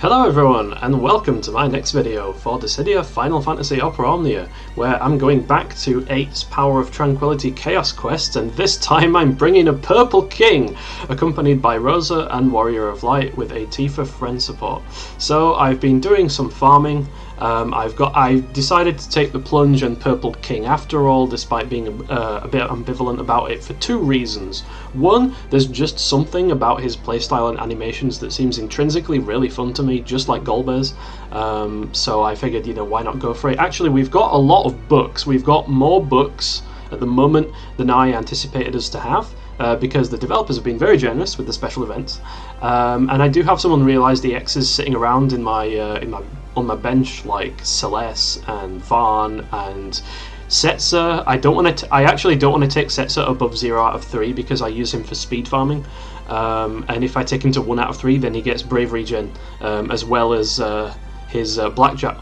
Hello everyone, and welcome to my next video for Dissidia Final Fantasy Opera Omnia, where I'm going back to 8's Power of Tranquility Chaos quest, and this time I'm bringing a Purple King, accompanied by Rosa and Warrior of Light with a Tifa friend support. So I've been doing some farming. I decided to take the plunge and Purple King after all, despite being a bit ambivalent about it for two reasons. One, there's just something about his playstyle and animations that seems intrinsically really fun to me, just like Golbez. So I figured, why not go for it? Actually, we've got a lot of books. We've got more books at the moment than I anticipated us to have. Because the developers have been very generous with the special events, and I do have some unrealized EXs sitting around on my bench, like Celeste and Vaughn and Setzer. I actually don't want to take Setzer above 0 out of 3 because I use him for speed farming, and if I take him to 1 out of 3, then he gets bravery gen, as well as his blackjack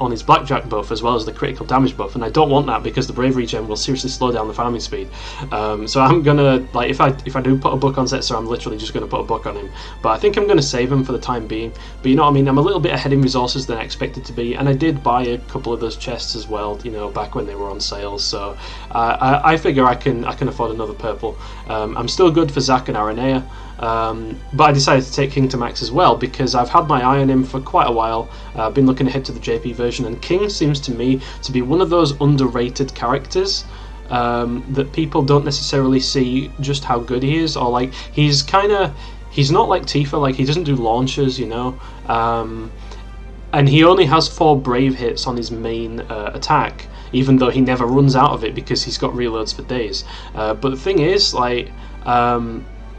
buff, as well as the critical damage buff, and I don't want that because the bravery gem will seriously slow down the farming speed. So I'm gonna, if I do put a book on Setzer, I'm literally just gonna put a book on him. But I think I'm gonna save him for the time being. But you know what I mean? I'm a little bit ahead in resources than I expected to be, and I did buy a couple of those chests as well, back when they were on sale. So I figure I can afford another purple. I'm still good for Zack and Aranea. But I decided to take King to max as well because I've had my eye on him for quite a while. I've been looking ahead to the JP version, and King seems to me to be one of those underrated characters that people don't necessarily see just how good he is, or like he's not like Tifa, like he doesn't do launches, and he only has 4 brave hits on his main attack, even though he never runs out of it because he's got reloads for days. But the thing is,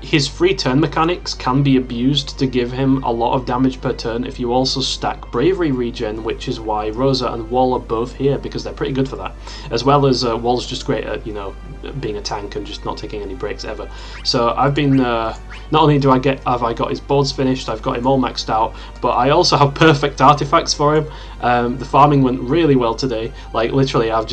his free turn mechanics can be abused to give him a lot of damage per turn if you also stack bravery regen, which is why Rosa and WoL are both here, because they're pretty good for that, as well as WoL's just great at being a tank and just not taking any breaks ever. So I've been not only have I got his boards finished, I've got him all maxed out, but I also have perfect artifacts for him. The farming went really well today. Like literally, I've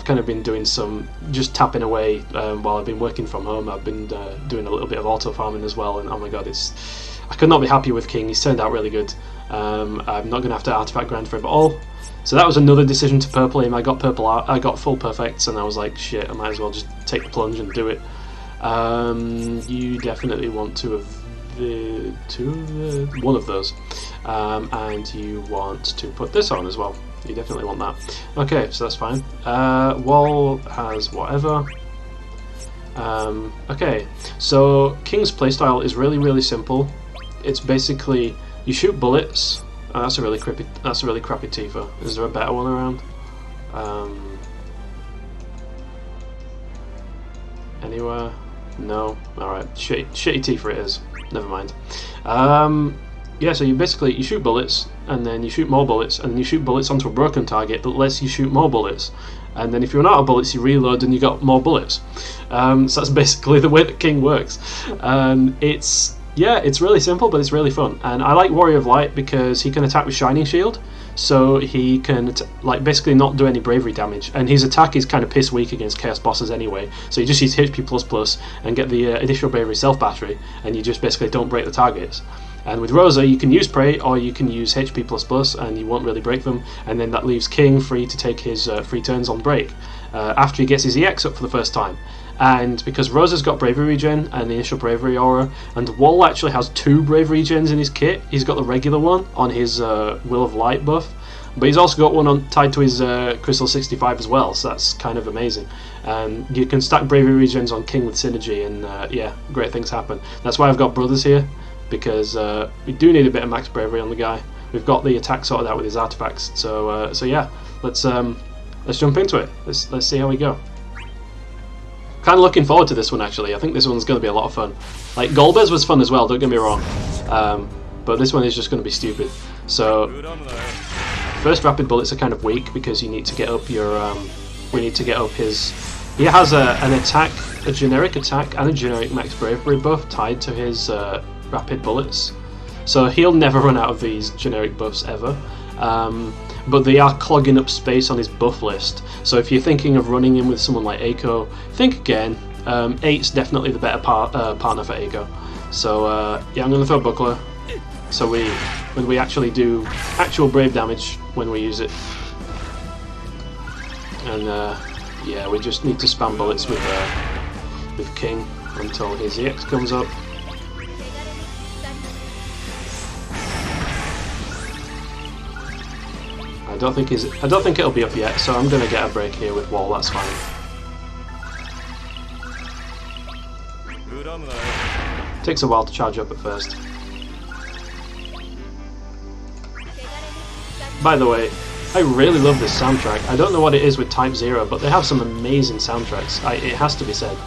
kind of been doing some just tapping away while I've been working from home. I've been doing a little bit of auto farming as well, and oh my god, I could not be happier with King. He's turned out really good. I'm not going to have to artifact grind for him at all. So that was another decision to purple him. I got full perfects, and I was like, shit, I might as well just take the plunge and do it. You definitely want one of those, and you want to put this on as well. You definitely want that. Okay, so that's fine. Wall has whatever. Okay, so King's playstyle is really, really simple. It's basically you shoot bullets. That's a really crappy Tifa. Is there a better one around? Anywhere? No. All right, shitty Tifa it is. Never mind. Yeah, so you shoot bullets, and then you shoot more bullets, and then you shoot bullets onto a broken target that lets you shoot more bullets. And then if you run out of bullets, you reload and you got more bullets. So that's basically the way that King works. It's really simple, but it's really fun. And I like Warrior of Light because he can attack with Shining Shield, so he can basically not do any bravery damage. And his attack is kind of piss weak against Chaos bosses anyway, so you just use HP++ and get the additional bravery self battery, and you just basically don't break the targets. And with Rosa, you can use Prey or you can use HP++, and you won't really break them, and then that leaves King free to take his free turns on break after he gets his EX up for the first time. And because Rosa's got bravery regen and the initial bravery aura, and WoL actually has 2 bravery gens in his kit. He's got the regular one on his Will of Light buff, but he's also got one tied to his Crystal 65 as well, so that's kind of amazing. You can stack bravery regens on King with synergy, and yeah, great things happen. That's why I've got brothers here, because we do need a bit of max bravery on the guy. We've got the attack sorted out with his artifacts, so yeah, let's jump into it. Let's see how we go. Kind of looking forward to this one actually. I think this one's going to be a lot of fun. Like Golbez was fun as well, don't get me wrong, but this one is just going to be stupid. So first rapid bullets are kind of weak because you need to get up your. We need to get up his. He has an attack, a generic attack, and a generic max bravery buff tied to his rapid bullets, so he'll never run out of these generic buffs ever. But they are clogging up space on his buff list, so if you're thinking of running in with someone like Eiko, think again. 8's definitely the better partner for Eiko. So yeah, I'm going to throw Buckler. So we when we actually do actual brave damage when we use it. And yeah, we just need to spam bullets with King until his EX comes up. I don't think it'll be up yet, so I'm gonna get a break here with WoL. That's fine. Takes a while to charge up at first. By the way, I really love this soundtrack. I don't know what it is with Type 0, but they have some amazing soundtracks. It has to be said.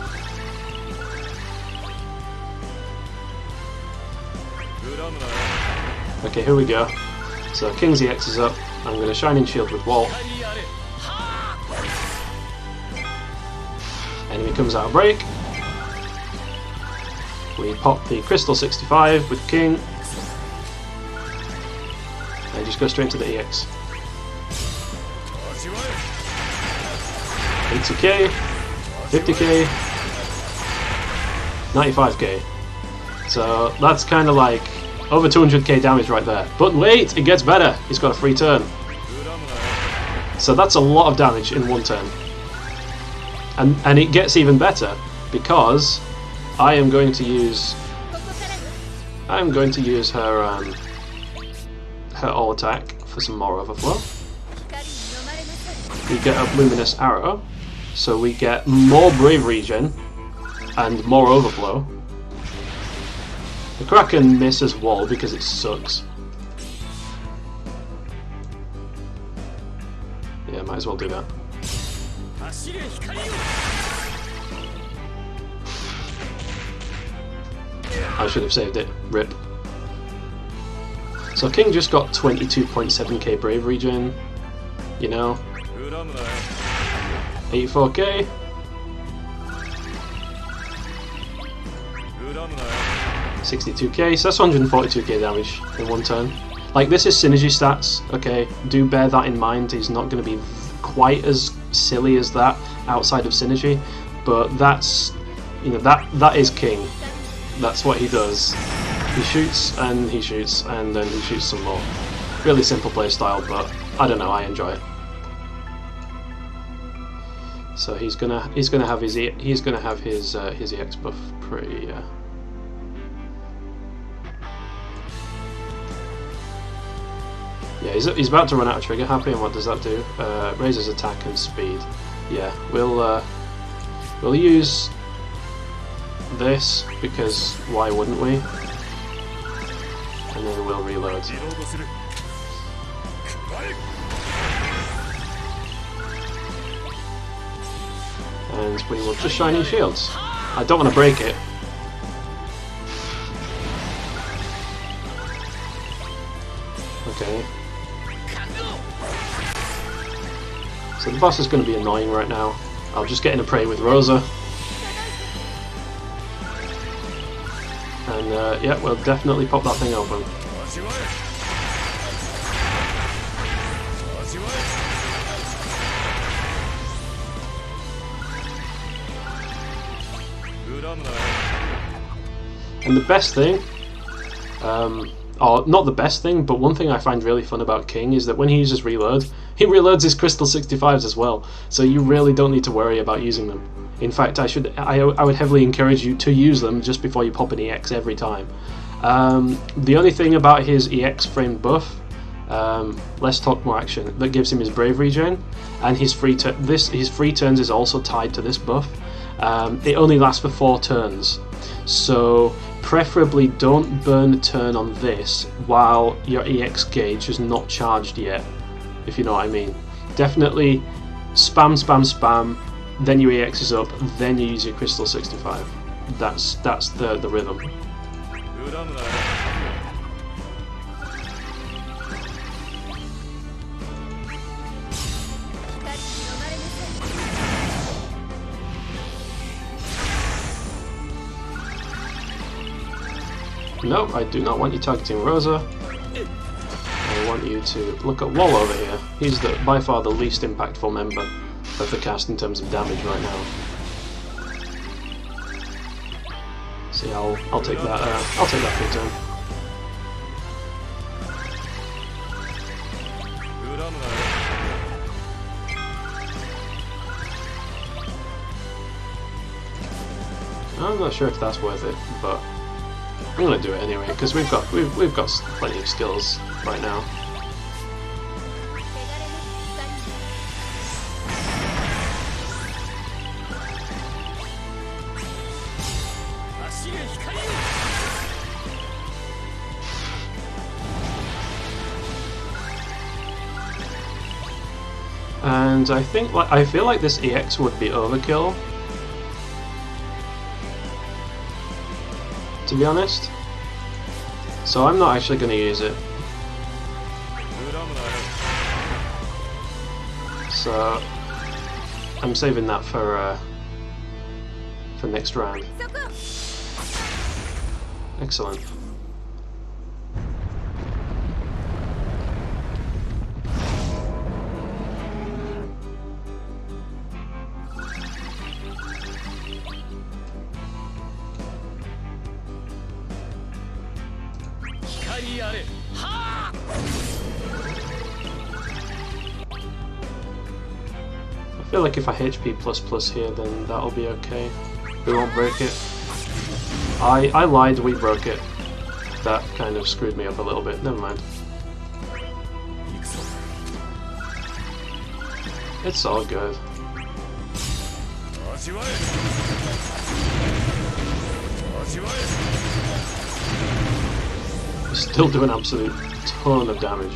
Okay, here we go. So King's EX is up. I'm going to Shining Shield with WoL. Enemy comes out of break. We pop the Crystal 65 with King. And just go straight to the EX. 80k, 50k, 95k. So that's kind of like over 200k damage right there. But wait, it gets better. He's got a free turn. So that's a lot of damage in one turn. And it gets even better because I am going to use her her all attack for some more overflow. We get a luminous arrow, so we get more brave regen and more overflow. The Kraken misses wall because it sucks. Yeah, might as well do that. I should have saved it. Rip. So King just got 22.7k brave regen, you know. 84k. 62k, so that's 142k damage in one turn. Like, this is synergy stats, okay? Do bear that in mind. He's not going to be quite as silly as that outside of synergy, but that's, you know, that is King. That's what he does. He shoots and he shoots and then he shoots some more. Really simple playstyle, but I don't know, I enjoy it. So he's gonna have his EX buff pretty. Yeah, he's about to run out of trigger happy, and what does that do? Raises attack and speed. Yeah, we'll use this because why wouldn't we? And then we'll reload. And we will just Shining Shields. I don't want to break it. Okay. So the boss is going to be annoying right now. I'll just get in a prey with Rosa. And yeah, we'll definitely pop that thing open. And the best thing, or not the best thing, but one thing I find really fun about King is that when he uses reload, he reloads his Crystal 65s as well, so you really don't need to worry about using them. In fact, I would heavily encourage you to use them just before you pop an EX every time. The only thing about his EX frame buff, less talk more action, that gives him his brave regen, and his free turns is also tied to this buff. It only lasts for 4 turns, so preferably don't burn a turn on this while your EX gauge is not charged yet, if you know what I mean. Definitely spam, spam, spam, then your EX is up, then you use your Crystal 65. That's the rhythm. No, I do not want you targeting Rosa. I want you to look at WoL over here. He's by far the least impactful member of the cast in terms of damage right now. See, I'll take that. I'll take that free turn. I'm not sure if that's worth it, but I'm gonna do it anyway because we've got plenty of skills right now. And I feel like this EX would be overkill, to be honest. So I'm not actually going to use it. So I'm saving that for next round. Excellent. I feel like if I HP ++ here, then that'll be okay. We won't break it. I lied, we broke it. That kind of screwed me up a little bit, never mind. It's all good. We still do an absolute ton of damage.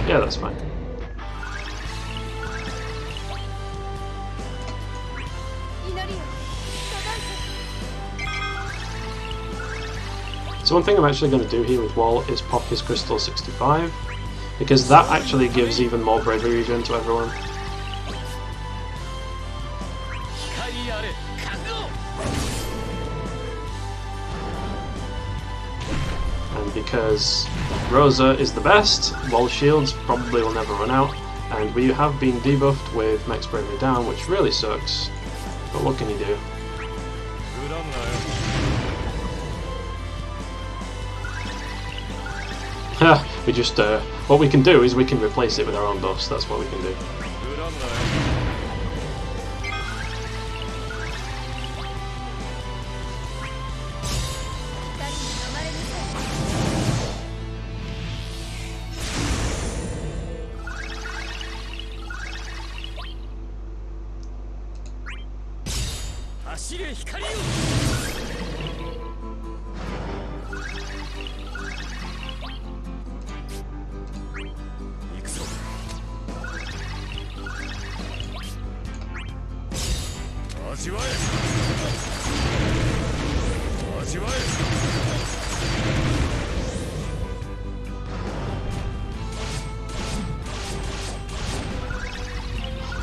Yeah, that's fine. So one thing I'm actually going to do here with WoL is pop his Crystal 65, because that actually gives even more bravery regen to everyone. And because Rosa is the best, WoL shields probably will never run out, and we have been debuffed with max bravery down, which really sucks, but what can you do? We just, what we can do is we can replace it with our own buffs, that's what we can do.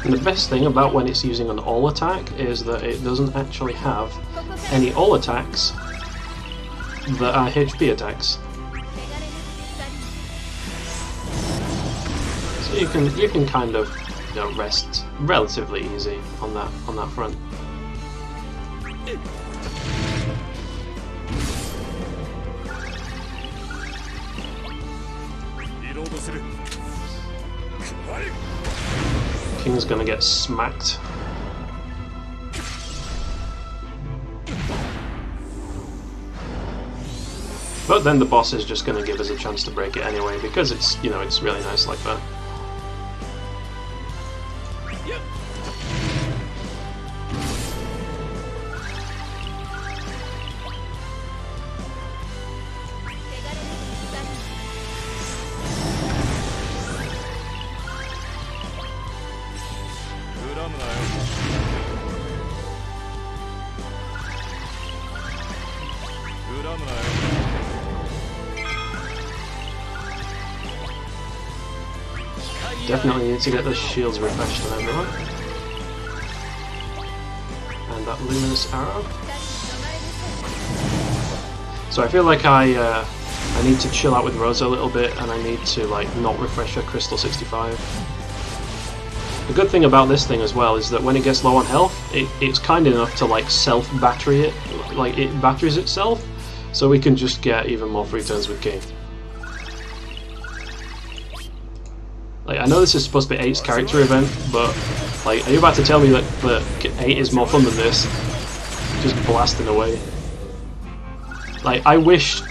And the best thing about when it's using an all attack is that it doesn't actually have any all attacks that are HP attacks. So you can kind of, you know, rest relatively easy on that front. King's gonna get smacked. But then the boss is just gonna give us a chance to break it anyway, because it's, you know, it's really nice like that. Definitely need to get those shields refreshed on everyone. And that luminous arrow. So I feel like I need to chill out with Rosa a little bit, and I need to like not refresh her Crystal 65. The good thing about this thing as well is that when it gets low on health, it's kind enough to like self-battery it, like it batteries itself, so we can just get even more free turns with King. Like, I know this is supposed to be 8's character event, but like, are you about to tell me that 8 is more fun than this? Just blasting away. Like, I wish,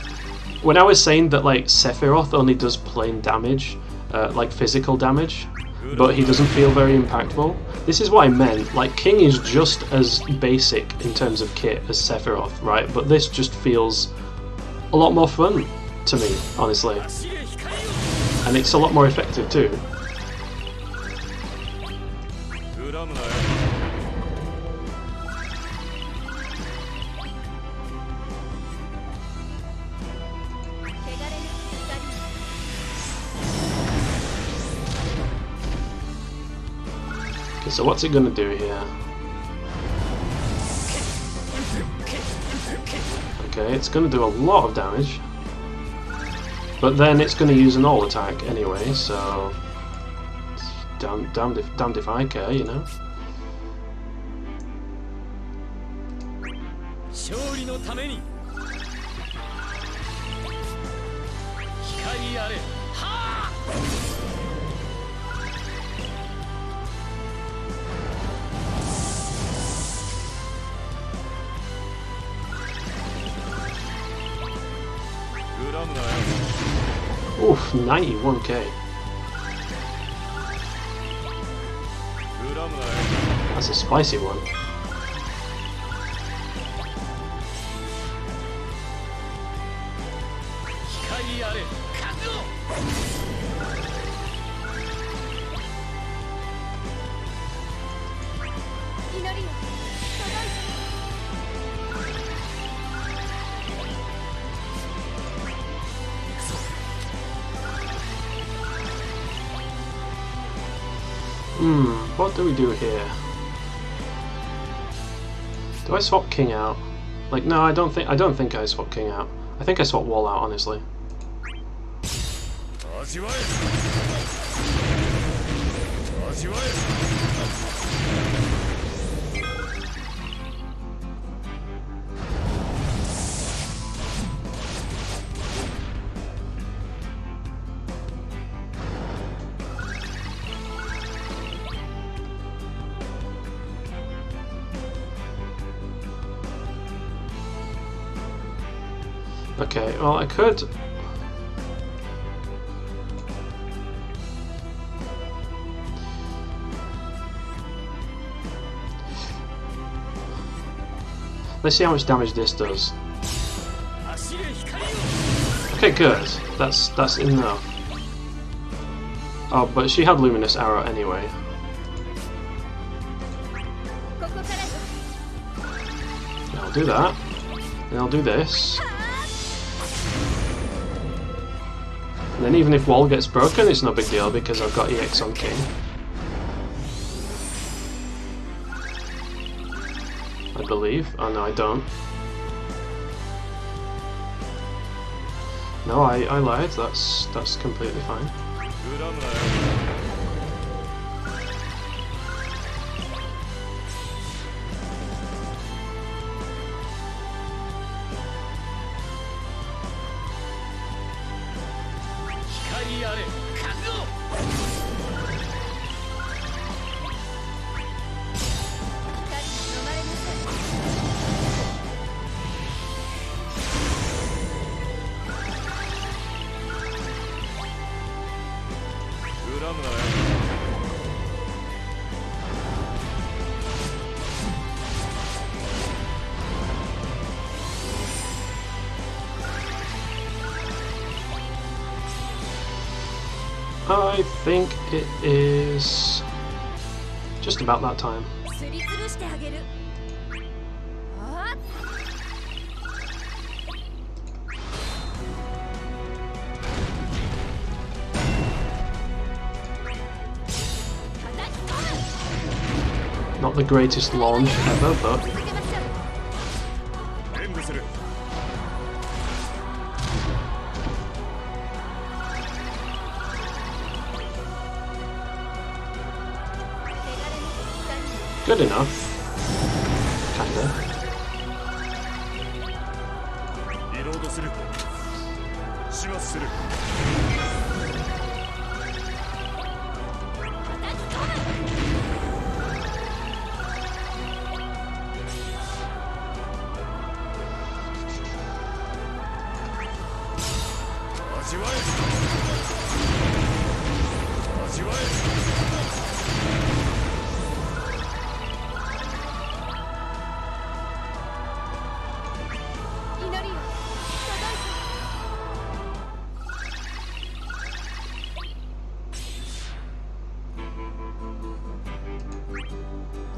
when I was saying that like Sephiroth only does plain damage, like physical damage, but he doesn't feel very impactful, this is what I meant. Like, King is just as basic in terms of kit as Sephiroth, right? But this just feels a lot more fun to me, honestly. And it's a lot more effective too. Okay, so what's it gonna do here? Okay, it's gonna do a lot of damage. But then it's going to use an all attack anyway, so damned if I care, you know. Oof, 91k. That's a spicy one. What do we do here? Do I swap King out? Like, no, I don't think I swap King out. I think I swap WoL out, honestly. Okay, well, I could... Let's see how much damage this does. Okay, good. That's enough. Oh, but she had Luminous Arrow anyway. I'll do that. And I'll do this. And then even if WoL gets broken, it's no big deal because I've got EX on King. I believe. Oh no, I don't. No, I lied. That's completely fine. I think it is just about that time. Not the greatest launch ever, but... good enough. Kinda.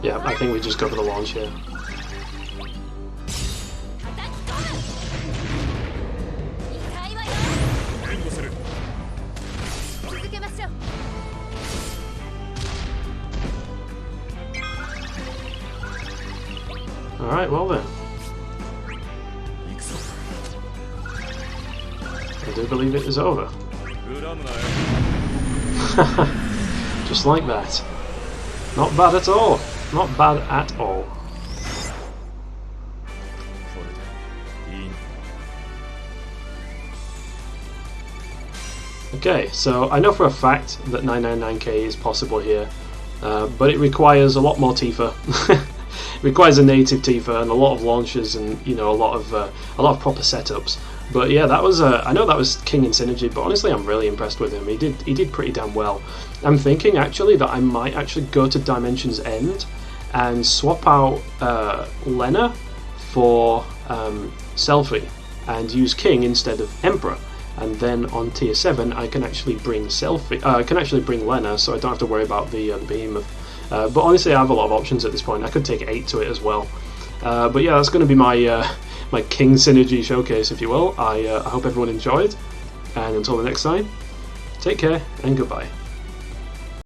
Yeah, I think we just go for the launch here. Alright, well then. I do believe it is over. Just like that. Not bad at all. Not bad at all. Okay, so I know for a fact that 999k is possible here, but it requires a lot more Tifa. It requires a native Tifa and a lot of launches and, you know, a lot of proper setups. But yeah, that was I know that was King in Synergy, but honestly I'm really impressed with him. He did pretty damn well. I'm thinking actually that I might actually go to Dimension's End and swap out Lena for Selfie and use King instead of Emperor. And then on tier 7 I can actually bring I can actually bring Lena, so I don't have to worry about the behemoth. But honestly, I have a lot of options at this point. I could take 8 to it as well. But yeah, that's going to be my my King Synergy showcase, if you will. I hope everyone enjoyed, and until the next time, take care and goodbye.